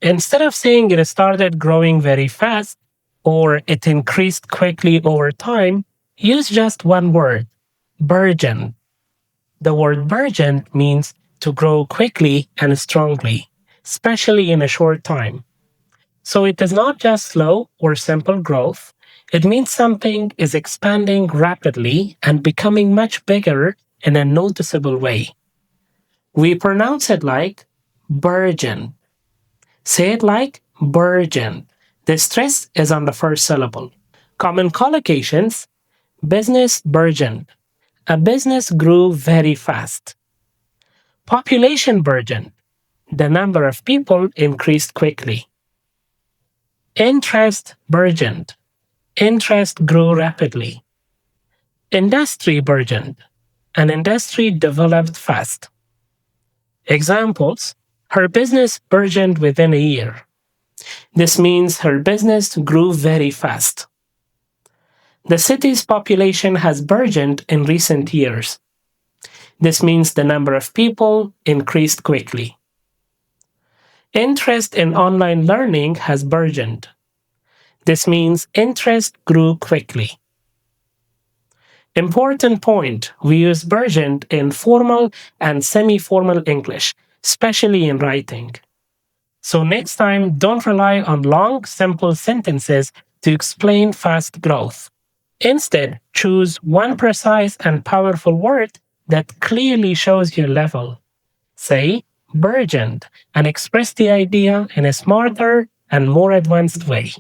Instead of saying it started growing very fast or it increased quickly over time, use just one word, burgeon. The word burgeon means to grow quickly and strongly, especially in a short time. So it is not just slow or simple growth. It means something is expanding rapidly and becoming much bigger in a noticeable way. We pronounce it like Burgeon. Say it like Burgeon. The stress is on the first syllable. Common collocations: business burgeoned. A business grew very fast. Population burgeoned. The number of people increased quickly. Interest burgeoned. Interest grew rapidly. Industry burgeoned. An industry developed fast. Examples: her business burgeoned within a year. This means her business grew very fast. The city's population has burgeoned in recent years. This means the number of people increased quickly. Interest in online learning has burgeoned. This means interest grew quickly. Important point: we use burgeoned in formal and semi-formal English, especially in writing. So next time, don't rely on long, simple sentences to explain fast growth. Instead, choose one precise and powerful word that clearly shows your level. Say burgeoned and express the idea in a smarter and more advanced way.